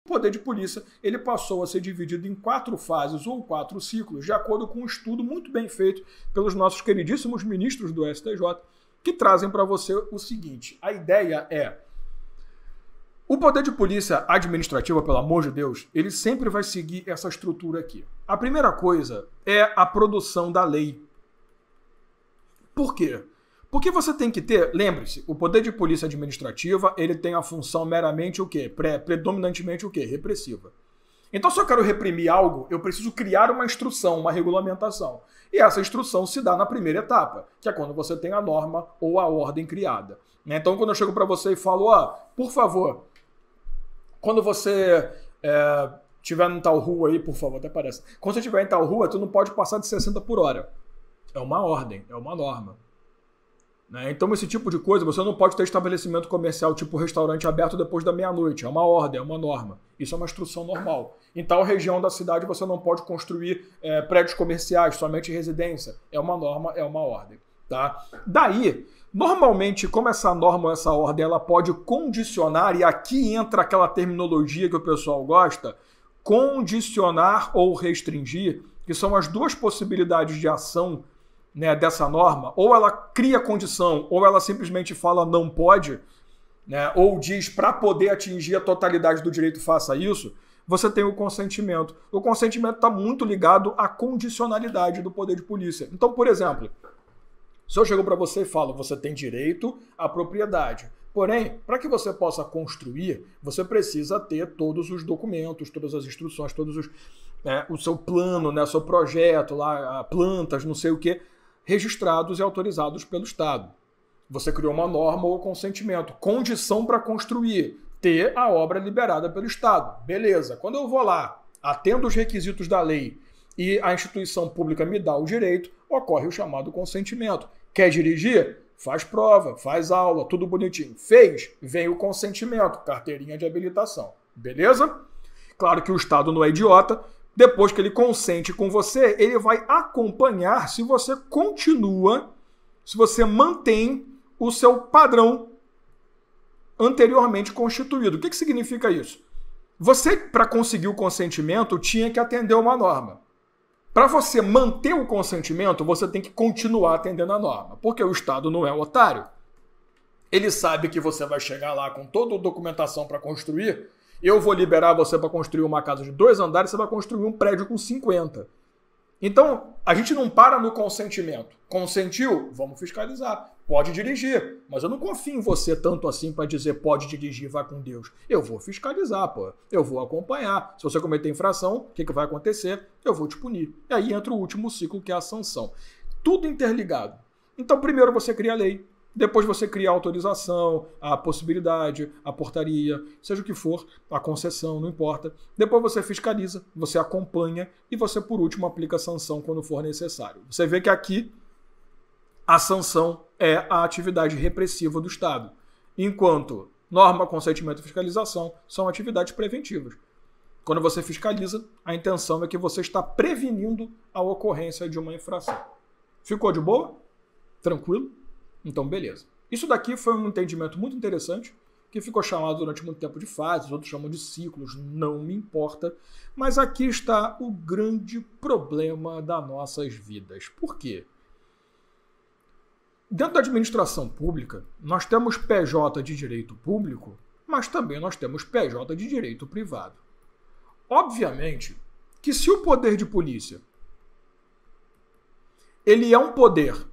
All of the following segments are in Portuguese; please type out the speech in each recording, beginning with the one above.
O poder de polícia ele passou a ser dividido em 4 fases ou 4 ciclos, de acordo com um estudo muito bem feito pelos nossos queridíssimos ministros do STJ, que trazem para você o seguinte: a ideia é: o poder de polícia administrativa, pelo amor de Deus, ele sempre vai seguir essa estrutura aqui. A primeira coisa é a produção da lei. Por quê? Porque você tem que ter, lembre-se, o poder de polícia administrativa, ele tem a função meramente o quê? Predominantemente o quê? Repressiva. Então, se eu quero reprimir algo, eu preciso criar uma instrução, uma regulamentação. E essa instrução se dá na primeira etapa, que é quando você tem a norma ou a ordem criada. Então, quando eu chego para você e falo, por favor, quando você estiver em tal rua aí, por favor, até parece. Quando você estiver em tal rua, tu não pode passar de 60 por hora. É uma ordem, é uma norma. Então, esse tipo de coisa, você não pode ter estabelecimento comercial tipo restaurante aberto depois da meia-noite. É uma ordem, é uma norma. Isso é uma instrução normal. Em tal região da cidade, você não pode construir prédios comerciais, somente residência. É uma norma, é uma ordem. Tá? Daí, normalmente, como essa norma ou essa ordem ela pode condicionar, e aqui entra aquela terminologia que o pessoal gosta, condicionar ou restringir, que são as duas possibilidades de ação dessa norma, ou ela cria condição, ou ela simplesmente fala não pode, ou diz para poder atingir a totalidade do direito faça isso, você tem o consentimento. O consentimento está muito ligado à condicionalidade do poder de polícia. Então, por exemplo, se eu chego para você e falo, você tem direito à propriedade. Porém, para que você possa construir, você precisa ter todos os documentos, todas as instruções, o seu plano, o seu projeto, lá, plantas, não sei o quê, registrados e autorizados pelo Estado. Você criou uma norma ou consentimento. Condição para construir, ter a obra liberada pelo Estado. Beleza. Quando eu vou lá, atendo os requisitos da lei e a instituição pública me dá o direito, ocorre o chamado consentimento. Quer dirigir? Faz prova, faz aula, tudo bonitinho. Fez? Vem o consentimento, carteirinha de habilitação. Beleza? Claro que o Estado não é idiota. Depois que ele consente com você, ele vai acompanhar se você continua, se você mantém o seu padrão anteriormente constituído. O que significa isso? Você, para conseguir o consentimento, tinha que atender uma norma. Para você manter o consentimento, você tem que continuar atendendo a norma, porque o Estado não é um otário. Ele sabe que você vai chegar lá com toda a documentação para construir. Eu vou liberar você para construir uma casa de 2 andares, você vai construir um prédio com 50. Então, a gente não para no consentimento. Consentiu? Vamos fiscalizar. Pode dirigir. Mas eu não confio em você tanto assim para dizer pode dirigir, vá com Deus. Eu vou fiscalizar, pô. Eu vou acompanhar. Se você cometer infração, o que vai acontecer? Eu vou te punir. E aí entra o último ciclo, que é a sanção. Tudo interligado. Então, primeiro você cria a lei. Depois você cria a autorização, a possibilidade, a portaria, seja o que for, a concessão, não importa. Depois você fiscaliza, você acompanha e você, por último, aplica a sanção quando for necessário. Você vê que aqui a sanção é a atividade repressiva do Estado, enquanto norma, consentimento e fiscalização são atividades preventivas. Quando você fiscaliza, a intenção é que você está prevenindo a ocorrência de uma infração. Ficou de boa? Tranquilo? Então, beleza. Isso daqui foi um entendimento muito interessante, que ficou chamado durante muito tempo de fases, outros chamam de ciclos, não me importa. Mas aqui está o grande problema das nossas vidas. Por quê? Dentro da administração pública, nós temos PJ de direito público, mas também nós temos PJ de direito privado. Obviamente que se o poder de polícia ele é um poder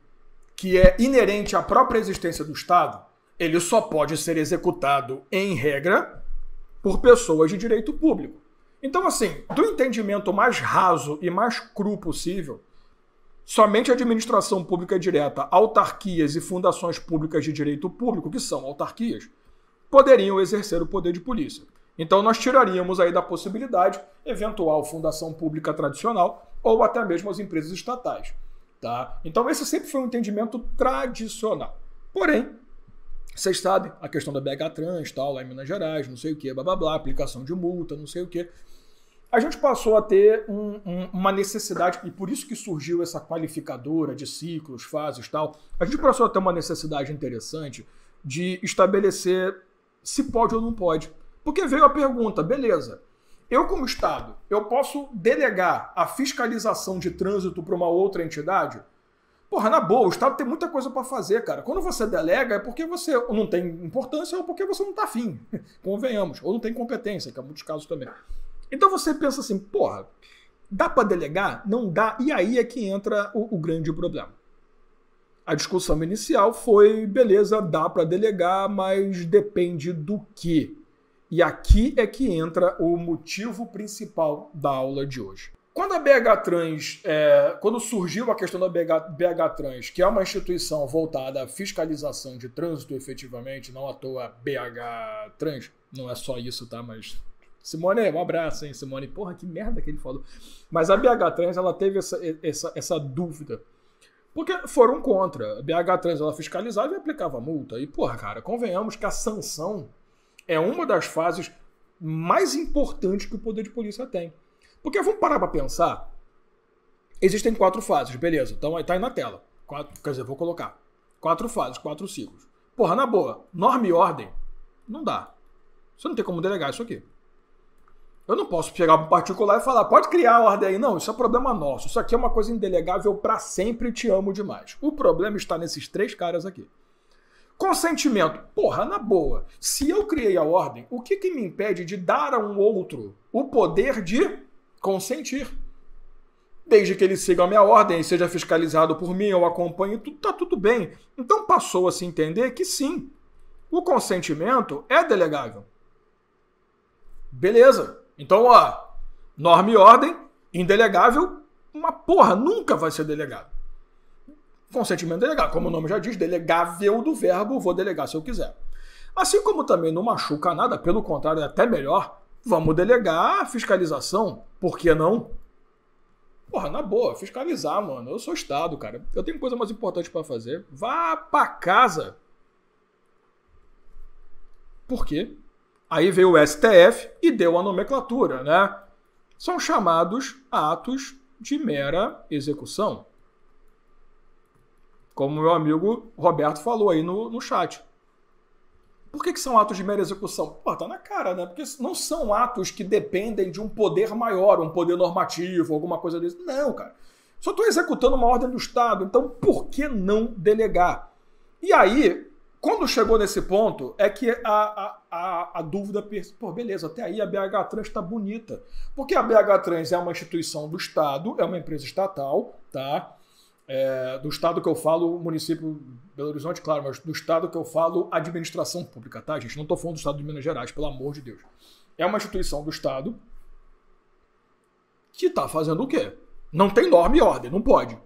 que é inerente à própria existência do Estado, ele só pode ser executado, em regra, por pessoas de direito público. Então, assim, do entendimento mais raso e mais cru possível, somente a administração pública direta, autarquias e fundações públicas de direito público, que são autarquias, poderiam exercer o poder de polícia. Então, nós tiraríamos aí da possibilidade eventual fundação pública tradicional ou até mesmo as empresas estatais. Tá? Então esse sempre foi um entendimento tradicional. Porém, vocês sabem, a questão da BH Trans, tal, lá em Minas Gerais, não sei o que, blá blá blá, aplicação de multa, não sei o que. A gente passou a ter uma necessidade, e por isso que surgiu essa qualificadora de ciclos, fases, tal. A gente passou a ter uma necessidade interessante de estabelecer se pode ou não pode. Porque veio a pergunta, beleza, eu como Estado, eu posso delegar a fiscalização de trânsito para uma outra entidade? Porra, na boa, o Estado tem muita coisa para fazer, cara. Quando você delega é porque você não tem importância ou porque você não tá afim, convenhamos, ou não tem competência, que é muitos casos também. Então você pensa assim, porra, dá para delegar? Não dá. E aí é que entra o grande problema. A discussão inicial foi, beleza, dá para delegar, mas depende do quê? E aqui é que entra o motivo principal da aula de hoje. Quando a BH Trans, quando surgiu a questão da BH Trans, que é uma instituição voltada à fiscalização de trânsito efetivamente, não à toa BH Trans, não é só isso, tá? Mas Simone, um abraço, hein, Simone? Porra, que merda que ele falou. Mas a BH Trans, ela teve essa dúvida. Porque foram contra. A BH Trans, ela fiscalizava e aplicava multa. E, porra, cara, convenhamos que a sanção é uma das fases mais importantes que o poder de polícia tem. Porque vamos parar para pensar. Existem 4 fases, beleza. Então aí tá aí na tela. Quer dizer, vou colocar. 4 fases, 4 ciclos. Porra, na boa, norma e ordem, não dá. Você não tem como delegar isso aqui. Eu não posso chegar para um particular e falar, pode criar a ordem aí. Não, isso é problema nosso. Isso aqui é uma coisa indelegável para sempre, te amo demais. O problema está nesses 3 caras aqui. Consentimento. Porra, na boa. Se eu criei a ordem, o que me impede de dar a um outro o poder de consentir? Desde que ele siga a minha ordem e seja fiscalizado por mim, eu acompanho, tá tudo bem. Então passou a se entender que sim, o consentimento é delegável. Beleza. Então, ó, norma e ordem, indelegável, uma porra, nunca vai ser delegado. Consentimento delegável, como o nome já diz, delegável do verbo, vou delegar se eu quiser. Assim como também não machuca nada, pelo contrário, é até melhor, vamos delegar a fiscalização, por que não? Porra, na boa, fiscalizar, mano, eu sou Estado, cara, eu tenho coisa mais importante pra fazer, vá pra casa. Por quê? Aí veio o STF e deu a nomenclatura, né? São chamados atos de mera execução. Como meu amigo Roberto falou aí no chat. Por que são atos de mera execução? Pô, tá na cara, né? Porque não são atos que dependem de um poder maior, um poder normativo, alguma coisa desse. Não, cara. Só estou executando uma ordem do Estado, então por que não delegar? E aí, quando chegou nesse ponto, é que a dúvida... Pô, beleza, até aí a BH Trans tá bonita. Porque a BH Trans é uma instituição do Estado, é uma empresa estatal, tá? Do Estado que eu falo, município Belo Horizonte, claro, mas do Estado que eu falo, administração pública, tá, gente? Não tô falando do Estado de Minas Gerais, pelo amor de Deus. É uma instituição do Estado que tá fazendo o quê? Não tem norma e ordem, não pode.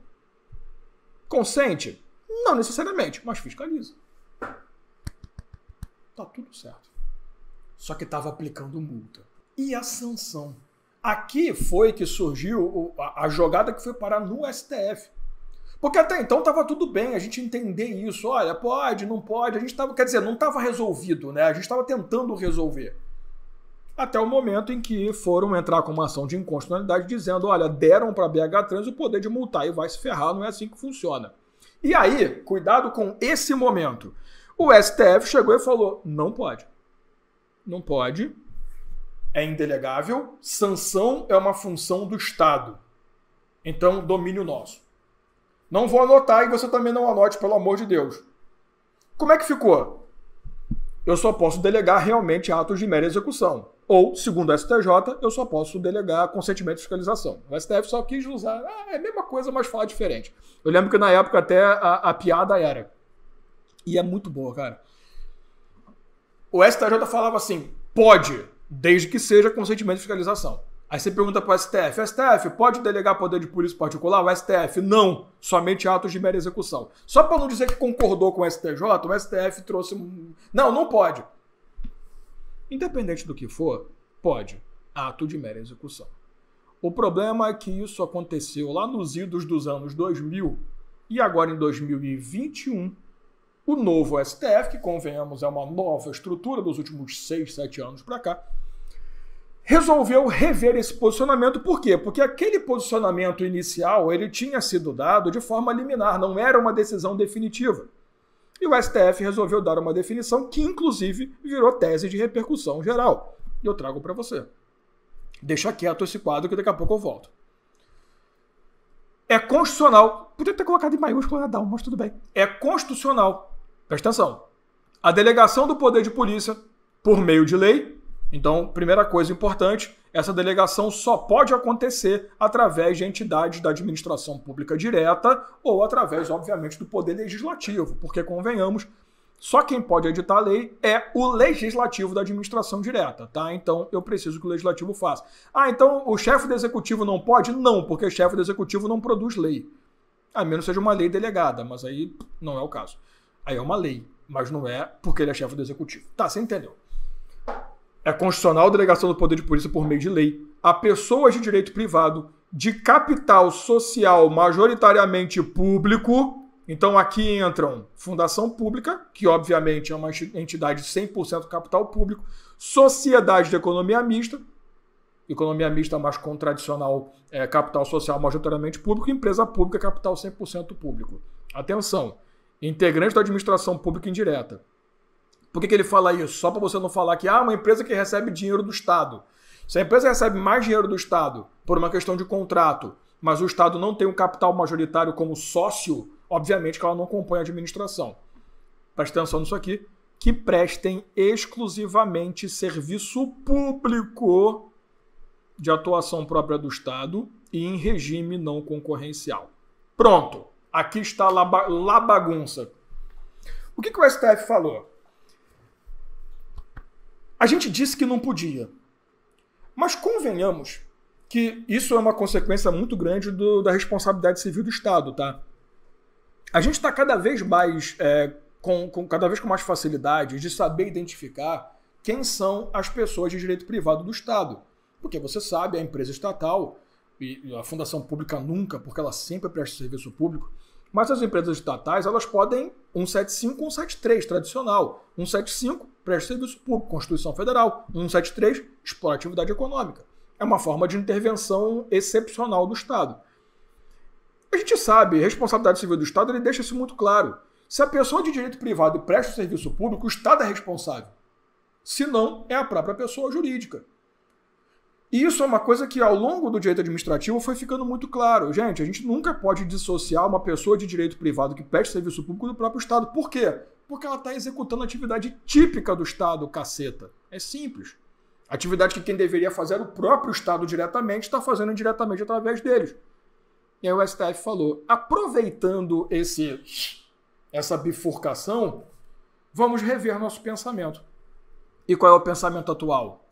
Consente? Não necessariamente, mas fiscaliza. Tá tudo certo. Só que tava aplicando multa. E a sanção? Aqui foi que surgiu a jogada que foi parar no STF. Porque até então estava tudo bem a gente entender isso. Olha, pode, não pode. A gente tava, quer dizer, não estava resolvido, né? A gente estava tentando resolver. Até o momento em que foram entrar com uma ação de inconstitucionalidade dizendo, olha, deram para a BH Trans o poder de multar e vai se ferrar, não é assim que funciona. E aí, cuidado com esse momento. O STF chegou e falou, não pode. Não pode. É indelegável. Sanção é uma função do Estado. Então, domínio nosso. Não vou anotar e você também não anote, pelo amor de Deus. Como é que ficou? Eu só posso delegar realmente atos de mera execução. Ou, segundo o STJ, eu só posso delegar consentimento de fiscalização. O STF só quis usar. É a mesma coisa, mas fala diferente. Eu lembro que na época até a piada era. E é muito boa, cara. O STJ falava assim, pode, desde que seja consentimento de fiscalização. Aí você pergunta para o STF, STF, pode delegar poder de polícia particular? O STF, não, somente atos de mera execução. Só para não dizer que concordou com o STJ, o STF trouxe... Não pode. Independente do que for, pode. Ato de mera execução. O problema é que isso aconteceu lá nos idos dos anos 2000 e agora em 2021, o novo STF, que convenhamos é uma nova estrutura dos últimos 6, 7 anos para cá, resolveu rever esse posicionamento. Por quê? Porque aquele posicionamento inicial ele tinha sido dado de forma liminar, não era uma decisão definitiva. E o STF resolveu dar uma definição que, inclusive, virou tese de repercussão geral. E eu trago para você. Deixa quieto esse quadro que daqui a pouco eu volto. É constitucional. Podia ter colocado em maiúsculo, mas tudo bem. É constitucional. Presta atenção. A delegação do poder de polícia por meio de lei. Então, primeira coisa importante, essa delegação só pode acontecer através de entidades da administração pública direta ou através, obviamente, do poder legislativo, porque, convenhamos, só quem pode editar a lei é o legislativo da administração direta, tá? Então, eu preciso que o legislativo faça. Ah, então o chefe do executivo não pode? Não, porque o chefe do executivo não produz lei. A menos que seja uma lei delegada, mas aí não é o caso. Aí é uma lei, mas não é porque ele é chefe do executivo. Tá, você entendeu? É constitucional a delegação do poder de polícia por meio de lei a pessoas de direito privado de capital social majoritariamente público. Então aqui entram fundação pública, que obviamente é uma entidade de 100% capital público, sociedade de economia mista mais com tradicional capital social majoritariamente público, empresa pública capital 100% público. Atenção, integrante da administração pública indireta. Por que ele fala isso? Só para você não falar que uma empresa que recebe dinheiro do Estado. Se a empresa recebe mais dinheiro do Estado por uma questão de contrato, mas o Estado não tem um capital majoritário como sócio, obviamente que ela não compõe a administração. Preste atenção nisso aqui. Que prestem exclusivamente serviço público de atuação própria do Estado e em regime não concorrencial. Pronto. Aqui está a bagunça. O que o STF falou? A gente disse que não podia. Mas convenhamos que isso é uma consequência muito grande da responsabilidade civil do Estado, tá? A gente está cada vez mais, cada vez com mais facilidade de saber identificar quem são as pessoas de direito privado do Estado. Porque você sabe, a empresa estatal, e a fundação pública nunca, porque ela sempre presta serviço público, mas as empresas estatais, elas podem 175, 173, tradicional. 175, presta serviço público, Constituição Federal. 173, explora atividade econômica. É uma forma de intervenção excepcional do Estado. A gente sabe, a responsabilidade civil do Estado, ele deixa isso muito claro. Se a pessoa de direito privado presta serviço público, o Estado é responsável. Se não, é a própria pessoa jurídica. E isso é uma coisa que, ao longo do direito administrativo, foi ficando muito claro. Gente, a gente nunca pode dissociar uma pessoa de direito privado que presta serviço público do próprio Estado. Por quê? Porque ela está executando a atividade típica do Estado, caceta. É simples. Atividade que quem deveria fazer era o próprio Estado diretamente, está fazendo indiretamente através deles. E aí o STF falou, aproveitando essa bifurcação, vamos rever nosso pensamento. E qual é o pensamento atual?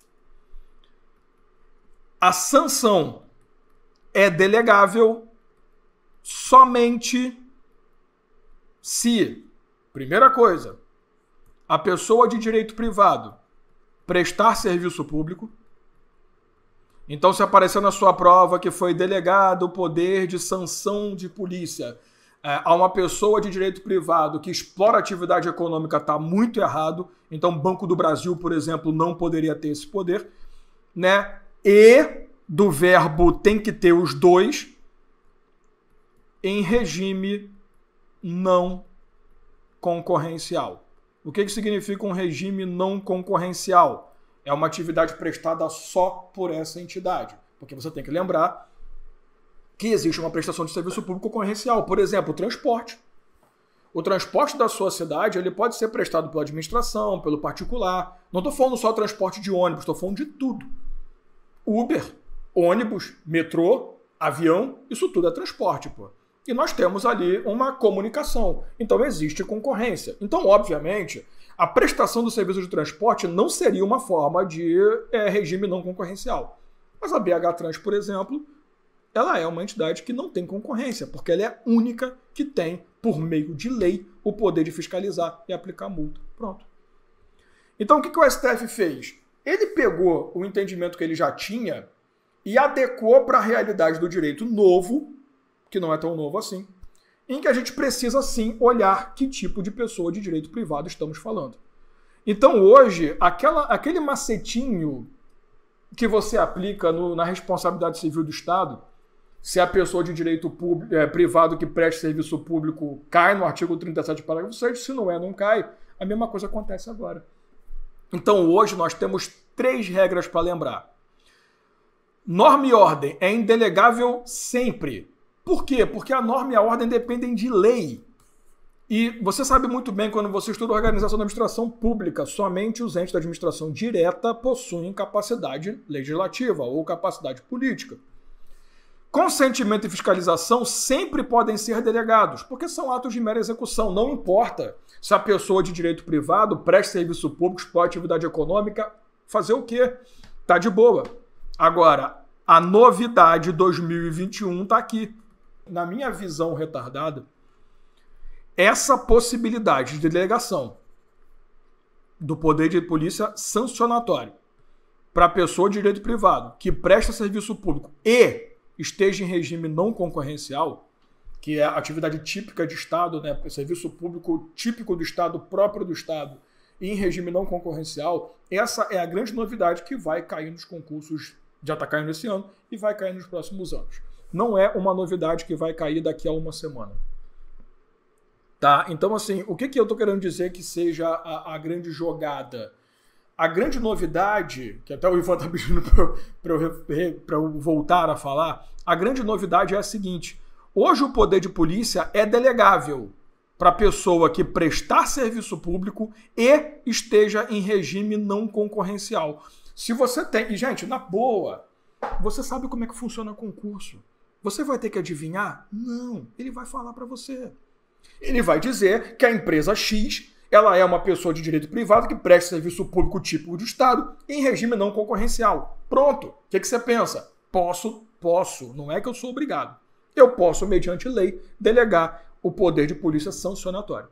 A sanção é delegável somente se, primeira coisa, a pessoa de direito privado prestar serviço público. Então, se aparecer na sua prova que foi delegado o poder de sanção de polícia a uma pessoa de direito privado que explora atividade econômica, está muito errado. Então, Banco do Brasil, por exemplo, não poderia ter esse poder, né? E do verbo tem que ter os dois em regime não concorrencial. O que significa um regime não concorrencial? É uma atividade prestada só por essa entidade. Porque você tem que lembrar que existe uma prestação de serviço público concorrencial. Por exemplo, o transporte. O transporte da sua cidade ele pode ser prestado pela administração, pelo particular. Não estou falando só transporte de ônibus, estou falando de tudo. Uber, ônibus, metrô, avião, isso tudo é transporte, pô. E nós temos ali uma comunicação. Então existe concorrência. Então, obviamente, a prestação do serviço de transporte não seria uma forma de regime não concorrencial. Mas a BH Trans, por exemplo, ela é uma entidade que não tem concorrência, porque ela é a única que tem, por meio de lei, o poder de fiscalizar e aplicar multa. Pronto. Então, o que o STF fez? Ele pegou o entendimento que ele já tinha e adequou para a realidade do direito novo, que não é tão novo assim, em que a gente precisa, sim, olhar que tipo de pessoa de direito privado estamos falando. Então, hoje, aquele macetinho que você aplica na responsabilidade civil do Estado, Se a pessoa de direito privado que preste serviço público cai no artigo 37, parágrafo 6, se não é, não cai. A mesma coisa acontece agora. Então hoje nós temos 3 regras para lembrar. Norma e ordem é indelegável sempre. Por quê? Porque a norma e a ordem dependem de lei. E você sabe muito bem, quando você estuda organização da administração pública, somente os entes da administração direta possuem capacidade legislativa ou capacidade política. Consentimento e fiscalização sempre podem ser delegados, porque são atos de mera execução. Não importa se a pessoa de direito privado presta serviço público, exploda atividade econômica, fazer o quê? Tá de boa. Agora, a novidade 2021 está aqui. Na minha visão retardada, essa possibilidade de delegação do poder de polícia sancionatório para a pessoa de direito privado que presta serviço público e esteja em regime não concorrencial, que é a atividade típica de Estado, né, serviço público típico do Estado, próprio do Estado, e em regime não concorrencial, essa é a grande novidade que vai cair nos concursos, já está caindo esse ano, e vai cair nos próximos anos. Não é uma novidade que vai cair daqui a uma semana. Tá? Então, assim, o que eu estou querendo dizer que seja a grande jogada? A grande novidade, que até o Ivan está pedindo para eu voltar a falar, a grande novidade é a seguinte: hoje o poder de polícia é delegável para a pessoa que prestar serviço público e esteja em regime não concorrencial. Se você tem... E, gente, na boa, você sabe como é que funciona o concurso. Você vai ter que adivinhar? Não, ele vai falar para você. Ele vai dizer que a empresa X, ela é uma pessoa de direito privado que presta serviço público típico do Estado em regime não concorrencial. Pronto. O que você pensa? Posso. Não é que eu sou obrigado. Eu posso, mediante lei, delegar o poder de polícia sancionatório.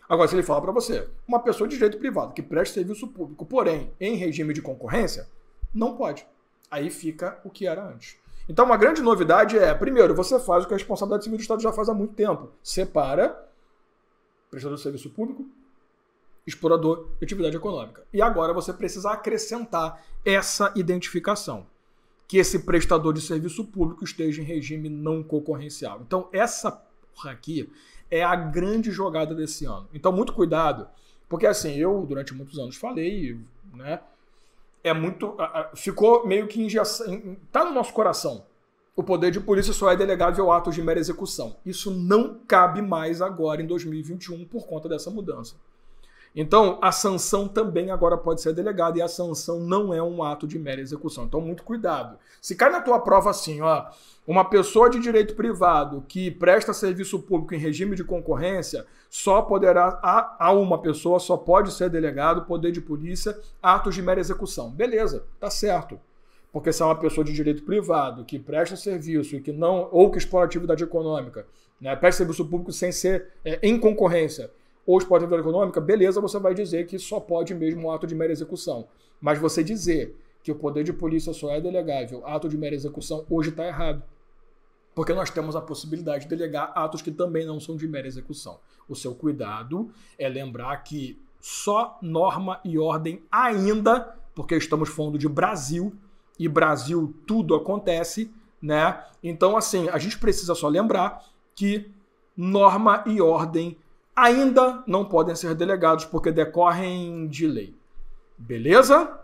Agora, se ele fala para você, uma pessoa de direito privado que presta serviço público, porém em regime de concorrência, não pode. Aí fica o que era antes. Então, uma grande novidade é, primeiro, você faz o que a responsabilidade civil do Estado já faz há muito tempo. Separa prestador de serviço público, explorador de atividade econômica. E agora você precisa acrescentar essa identificação, que esse prestador de serviço público esteja em regime não concorrencial. Então, essa porra aqui é a grande jogada desse ano. Então, muito cuidado, porque assim, eu durante muitos anos falei, né? Ficou meio que tá no nosso coração. O poder de polícia só é delegável a atos de mera execução. Isso não cabe mais agora em 2021 por conta dessa mudança. Então, a sanção também agora pode ser delegada e a sanção não é um ato de mera execução. Então, muito cuidado. Se cai na tua prova assim, ó, uma pessoa de direito privado que presta serviço público em regime de concorrência, só poderá, a uma pessoa só pode ser delegado poder de polícia atos de mera execução. Beleza, tá certo. Porque se é uma pessoa de direito privado que presta serviço e que não, ou que explora atividade econômica, né, presta serviço público sem ser em concorrência, ou explora atividade econômica, beleza, você vai dizer que só pode mesmo um ato de mera execução. Mas você dizer que o poder de polícia só é delegável ato de mera execução, hoje está errado. Porque nós temos a possibilidade de delegar atos que também não são de mera execução. O seu cuidado é lembrar que só norma e ordem ainda, porque estamos falando de Brasil, e Brasil tudo acontece, né? Então, assim, a gente precisa só lembrar que norma e ordem ainda não podem ser delegados porque decorrem de lei. Beleza?